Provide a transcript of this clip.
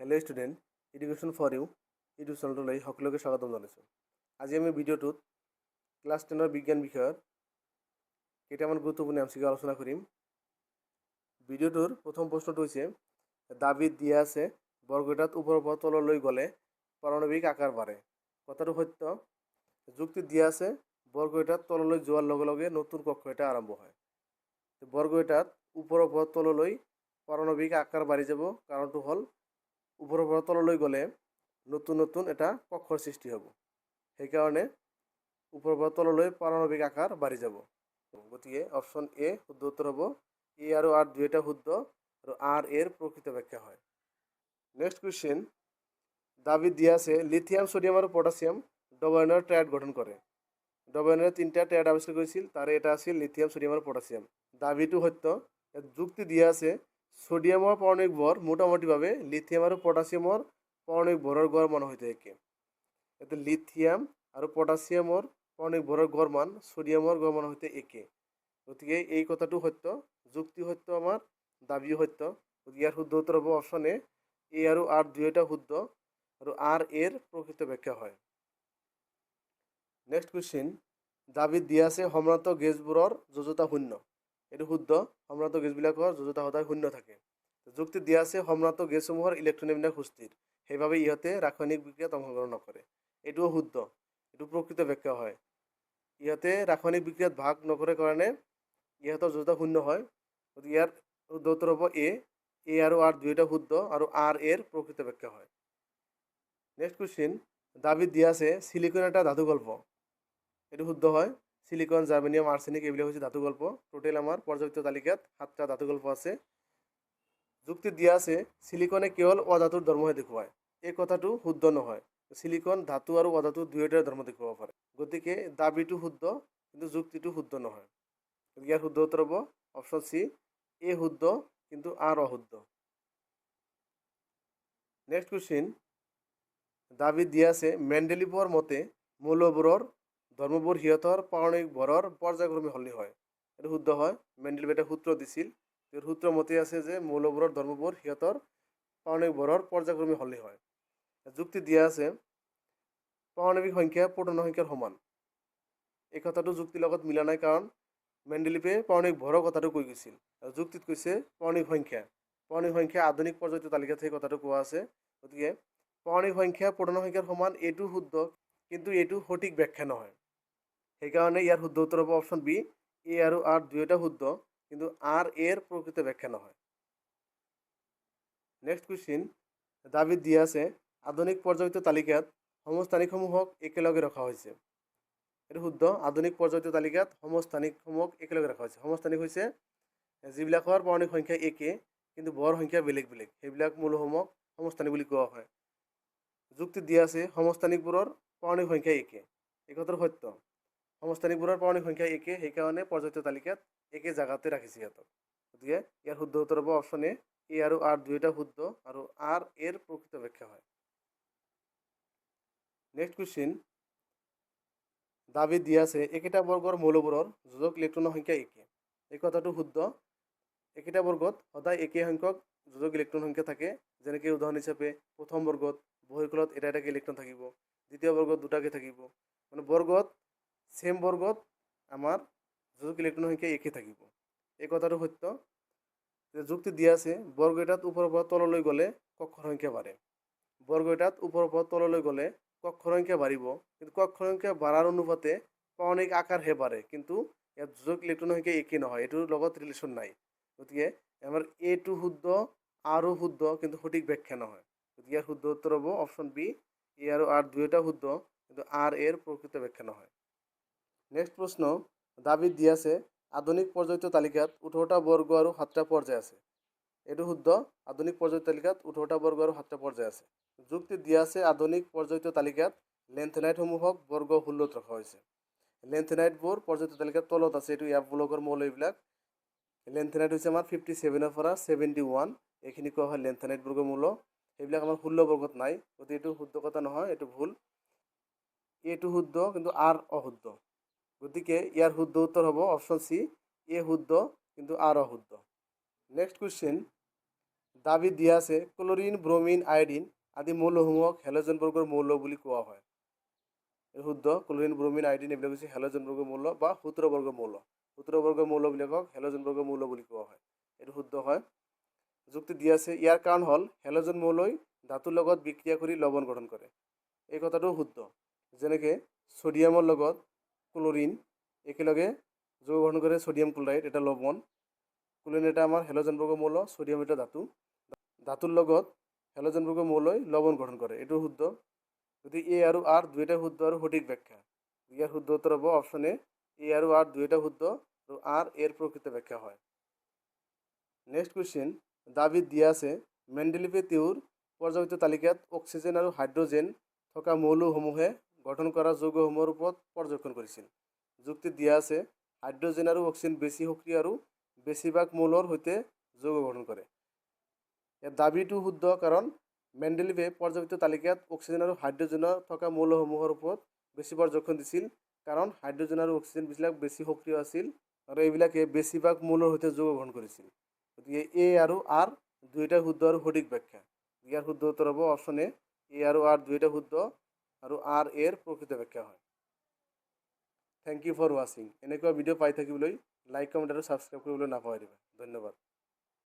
Hello' student, education for you YouTube চেনেলটোলৈ সকলোকে স্বাগতম জনাইছোঁ। আজি আমি ভিডিঅ'টোত ক্লাছ 10 বিজ্ঞান বিষয়ৰ কেইটামান গুৰুত্বপূৰ্ণ এমচিকিউ আলোচনা কৰিম। ভিডিঅ'টোৰ প্ৰথম প্ৰশ্নটো হৈছে, দাবিত দিয়া আছে বৰ্গটাত ওপৰৰ পৰা তললৈ গ'লে পাৰমাণৱিক আকাৰ বাঢ়ে। কথাটো সত্য। যুক্তি দিয়া আছে বৰ্গটাত তললৈ যোৱাৰ লগে লগে নতুন কক্ষ এটা আৰম্ভ হয়। বৰ্গটাত ওপৰৰ পৰা তললৈ পাৰমাণৱিক আকাৰ বাঢ়ি যাব। কাৰণটো হ'ল ওপৰৰ পৰা তললৈ গ'লে নতুন নতুন এটা কক্ষৰ সৃষ্টি হ'ব। সেইকাৰণে ওপৰৰ পৰা তললৈ পাৰমাণৱিক আকাৰ বাঢ়ি যাব। গতিকে অপশ্যন এ শুদ্ধ উত্তৰ হ'ব। এ আৰু আৰ দুয়োটা শুদ্ধ আৰু আৰ এৰ প্ৰকৃত ব্যাখ্যা হয়। নেক্সট কুৱেশ্যন, দাবিত দিয়া আছে লিথিয়াম, সোডিয়াম আৰু পটাছিয়াম ডবল ট্ৰায়াড গঠন কৰে। ডবল তিনিটা ট্ৰায়াড আৱিষ্কাৰ কৰিছিল, তাৰে এটা আছিল লিথিয়াম, সোডিয়াম আৰু পটাছিয়াম। দাবিটো সত্য। যুক্তি দিয়া আছে সোডিয়ামৰ পাৰমাণৱিক ভৰ মোটামুটিভাৱে লিথিয়াম আৰু পটাছিয়ামৰ পাৰমাণৱিক ভৰৰ গড় মানৰ সৈতে একে। এতে লিথিয়াম আৰু পটাছিয়ামৰ পাৰমাণৱিক ভৰৰ গড় মান সোডিয়ামৰ গড় মানৰ সৈতে একে। গতিকে এই কথাটো সত্য। যুক্তি সত্য, আমাৰ দাবিও সত্য। গতিকে ইয়াৰ শুদ্ধ উত্তৰ হ'ব অপশ্যন এ আৰু আৰ দুয়োটা শুদ্ধ আৰু আৰ এৰ প্ৰকৃত ব্যাখ্যা হয়। নেক্সট কুৱেশ্যন, দাবিত দিয়া আছে সম্ৰান্ত গেছবোৰৰ যোজ্যতা শূন্য। এইটো শুদ্ধ। সম্ৰান্ত গেছবিলাকৰ যোজ্যতা সদায় শূন্য থাকে। যুক্তি দিয়া আছে সম্ৰান্ত গেছসমূহৰ ইলেক্ট্ৰন বিন্যাস সুস্থিৰ, সেইবাবে ইহঁতে ৰাসায়নিক বিক্ৰিয়াত অংশগ্ৰহণ নকৰে। এইটোও শুদ্ধ। এইটো প্ৰকৃত ব্যাখ্যা হয়। ইহঁতে ৰাসায়নিক বিক্ৰিয়াত ভাগ নকৰে কাৰণে ইহঁতৰ যোজ্যতা শূন্য হয়। গতিকে ইয়াৰ শুদ্ধ উত্তৰ হ'ব এ আৰু আৰ দুয়োটা শুদ্ধ আৰু আৰ এৰ প্ৰকৃত ব্যাখ্যা হয়। নেক্সট কুৱেশ্যন, দাবিত দিয়া আছে সিলিকন এটা ধাতুকল্প। এইটো শুদ্ধ হয়। সিলিকন, জাৰ্মেনিয়াম, আৰ্ছেনিক এইবিলাক হৈছে ধাতুকল্প। টোটেল আমাৰ পৰ্যাপ্ত তালিকাত 7টা ধাতুকল্প আছে। যুক্তি দিয়া আছে সিলিকনে কেৱল অধাতুৰ ধৰ্মহে দেখুৱায়। এই কথাটো শুদ্ধ নহয়। সিলিকন ধাতু আৰু অধাতু দুয়োটাৰ ধৰ্ম দেখুৱাব পাৰে। গতিকে দাবিটো শুদ্ধ, কিন্তু যুক্তিটো শুদ্ধ নহয়। ইয়াৰ শুদ্ধ উত্তৰ হ'ব অপশ্যন চি, এ শুদ্ধ কিন্তু আৰ অশুদ্ধ। নেক্সট কুৱেশ্যন, দাবিত দিয়া আছে মেণ্ডেলিভৰ মতে মৌলবোৰৰ ধৰ্মবোৰ সিহঁতৰ পাৰমাণৱিক ভৰৰ পৰ্যায়ক্ৰমে সলনি হয়। এইটো শুদ্ধ হয়। মেণ্ডেলিভে এটা সূত্ৰ দিছিল। এই সূত্ৰ মতে আছে যে মৌলবোৰৰ ধৰ্মবোৰ সিহঁতৰ পাৰমাণৱিক ভৰৰ পৰ্যায়ক্ৰমে সলনি হয়। যুক্তি দিয়া আছে পাৰমাণৱিক সংখ্যা প্ৰটনৰ সংখ্যাৰ সমান। এই কথাটো যুক্তিৰ লগত মিলা নাই, কাৰণ মেণ্ডেলিভে পাৰমাণৱিক ভৰৰ কথাটো কৈ গৈছিল আৰু যুক্তিত কৈছে পাৰমাণৱিক সংখ্যা আধুনিক পৰ্যায়িত তালিকাত সেই কথাটো কোৱা আছে। গতিকে পাৰমাণৱিক সংখ্যা প্ৰটনৰ সংখ্যাৰ সমান এইটো শুদ্ধ, কিন্তু এইটো সঠিক ব্যাখ্যা নহয়। সেইকাৰণে ইয়াৰ শুদ্ধ উত্তৰ হ'ব অপশ্যন বি, এ আৰু আৰ দুয়োটা শুদ্ধ কিন্তু আৰ এৰ প্ৰকৃত ব্যাখ্যা নহয়। নেক্সট কুৱেশ্যন, দাবিত দিয়া আছে আধুনিক পৰ্যায়িত তালিকাত সমস্থানিকসমূহক একেলগে ৰখা হৈছে। এইটো শুদ্ধ। আধুনিক পৰ্যায়িত তালিকাত সমস্থানিকসমূহক একেলগে ৰখা হৈছে। সমস্থানিক হৈছে যিবিলাকৰ পাৰমাণৱিক সংখ্যা একে কিন্তু ভৰ সংখ্যা বেলেগ বেলেগ, সেইবিলাক মৌলসমূহক সমস্থানিক বুলি কোৱা হয়। যুক্তি দিয়া আছে সমস্থানিকবোৰৰ পাৰমাণৱিক সংখ্যা একে। এই কথাটো সত্য। সমস্থানিকবোৰৰ পাৰমাণৱিক সংখ্যা একে, সেইকাৰণে পৰ্যায়িত তালিকাত একে জাগাতে ৰাখিছে সিহঁতক। গতিকে ইয়াৰ শুদ্ধ উত্তৰ হ'ব অপশ্যন এ আৰু আৰ দুয়োটা শুদ্ধ আৰু আৰ এৰ প্ৰকৃত ব্যাখ্যা হয়। নেক্সট কুৱেশ্যন, দাবিত দিয়া আছে একেটা বৰ্গৰ মৌলবোৰৰ যোজক ইলেক্ট্ৰনৰ সংখ্যা একে। এই কথাটো শুদ্ধ। একেটা বৰ্গত সদায় একে সংখ্যক যোজক ইলেক্ট্ৰন সংখ্যা থাকে। যেনেকৈ উদাহৰণ হিচাপে প্ৰথম বৰ্গত বহিঃকোণত এটাকৈ ইলেক্ট্ৰন থাকিব, দ্বিতীয় বৰ্গত দুটাকৈ থাকিব। মানে বৰ্গত চেম বৰ্গত আমাৰ যোজক ইলেক্ট্ৰনৰ সংখ্যা একে থাকিব। এই কথাটো সত্য। যুক্তি দিয়া আছে বৰ্গ এটাত ওপৰৰ পৰা তললৈ গ'লে কক্ষৰ সংখ্যা বাঢ়ে। বৰ্গ এটাত ওপৰৰ পৰা তললৈ গ'লে কক্ষৰ সংখ্যা বাঢ়িব, কিন্তু কক্ষৰ সংখ্যা বাঢ়াৰ অনুপাতে পাৰমাণৱিক আকাৰহে বাঢ়ে, কিন্তু ইয়াত যোজক ইলেক্ট্ৰনৰ সংখ্যা একে নহয়, এইটোৰ লগত ৰিলেশ্যন নাই। গতিকে আমাৰ এটো শুদ্ধ, আৰো শুদ্ধ, কিন্তু সঠিক ব্যাখ্যা নহয়। গতিকে ইয়াৰ শুদ্ধ উত্তৰ হ'ব অপশ্যন বি, এ আৰু আৰ দুয়োটা শুদ্ধ কিন্তু আৰ এৰ প্ৰকৃত ব্যাখ্যা নহয়। নেক্সট প্ৰশ্ন, দাবিত দিয়া আছে আধুনিক পৰ্যায়িত তালিকাত 18টা বৰ্গ আৰু 7টা পৰ্যায় আছে। এইটো শুদ্ধ। আধুনিক পৰ্যায়িত তালিকাত 18টা বৰ্গ আৰু 7টা পৰ্যায় আছে। যুক্তি দিয়া আছে আধুনিক পৰ্যায়িত তালিকাত লেন্থেনাইটসমূহক বৰ্গ 16ত ৰখা হৈছে। লেন্থেনাইটবোৰ পৰ্যায়িত তালিকাত তলত আছে। এইটো এফ ব্লকৰ মৌল। এইবিলাক লেন্থেনাইট হৈছে আমাৰ 57ৰ পৰা 71, এইখিনি কোৱা হয় লেন্থেনাইট বৰ্গৰ মৌল। সেইবিলাক আমাৰ 16 বৰ্গত নাই। গতিকে এইটো শুদ্ধ কথা নহয়, এইটো ভুল। এইটো শুদ্ধ কিন্তু আৰ অশুদ্ধ। গতিকে ইয়াৰ শুদ্ধ উত্তৰ হ'ব অপশ্যন চি, এ শুদ্ধ কিন্তু আৰ অশুদ্ধ। নেক্সট কুৱেশ্যন, দাবী দিয়া আছে ক্লোৰিন ব্ৰমিন আয়োডিন আদি মৌলসমূহক হেলোজেন বৰ্গৰ মৌল বুলি কোৱা হয়। এই শুদ্ধ। ক্লোৰিন ব্ৰমিন আয়োডিন এইবিলাক হৈছে হেলোজেন বৰ্গৰ মৌল বা সূত্ৰ বৰ্গৰ মৌল। সূত্ৰ বৰ্গৰ মৌলবিলাকক হেলোজেন বৰ্গৰ মৌল বুলি কোৱা হয়। এইটো শুদ্ধ হয়। যুক্তি দিয়া আছে ইয়াৰ কাৰণ হ'ল হেলোজেন মৌলই ধাতুৰ লগত বিক্ৰিয়া কৰি লৱণ গঠন কৰে। এই কথাটো শুদ্ধ। যেনেকৈ ছডিয়ামৰ লগত ক্লোৰিন একেলগে যৌগ গঠন কৰে ছডিয়াম ক্লোৰাইড, এটা লৱণ। ক্লোৰিন এটা আমাৰ হেলোজেন বৰ্গৰ মৌল, ছডিয়াম এটা ধাতু। ধাতুৰ লগত হেলোজেন বৰ্গৰ মৌলই লৱণ গঠন কৰে। এইটো শুদ্ধ। গতিকে এ আৰু আৰ দুয়োটা শুদ্ধ আৰু সঠিক ব্যাখ্যা। ইয়াৰ শুদ্ধ উত্তৰ হ'ব অপশ্যন এ আৰু আৰ দুয়োটা শুদ্ধ আৰু আৰ এৰ প্ৰকৃত ব্যাখ্যা হয়। নেক্সট কুৱেশ্যন, দাবীত দিয়া আছে মেণ্ডেলিভে তেওঁৰ পৰ্যায়িত তালিকাত অক্সিজেন আৰু হাইড্ৰজেন থকা মৌলসমূহে গঠন কৰা যৌগসমূহৰ ওপৰত পৰ্যবেক্ষণ কৰিছিল। যুক্তিত দিয়া আছে হাইড্ৰজেন আৰু অক্সিজেন বেছি সক্ৰিয় আৰু বেছিভাগ মৌলৰ সৈতে যৌগ গঠন কৰে। ইয়াৰ দাবীটো শুদ্ধ কাৰণ মেণ্ডেলিভে পৰ্যায়িত তালিকাত অক্সিজেন আৰু হাইড্ৰজেনৰ থকা মৌলসমূহৰ ওপৰত বেছি পৰ্যবেক্ষণ দিছিল কাৰণ হাইড্ৰজেন আৰু অক্সিজেনবিলাক বেছি সক্ৰিয় আছিল আৰু এইবিলাকে বেছিভাগ মৌলৰ সৈতে যৌগ গ্ৰহণ কৰিছিল। গতিকে এ আৰু আৰ দুয়োটা শুদ্ধ আৰু সঠিক ব্যাখ্যা। ইয়াৰ শুদ্ধ উত্তৰ হ'ব অপশ্যন এ আৰু আৰ দুয়োটা শুদ্ধ আৰু আৰ এৰ প্ৰকৃত ব্যাখ্যা হয়। থেংক ইউ ফৰ ৱাচিং। এনেকুৱা ভিডিঅ' পাই থাকিবলৈ লাইক, কমেণ্ট আৰু ছাবস্ক্ৰাইব কৰিবলৈ নাপাহৰিবা। ধন্যবাদ।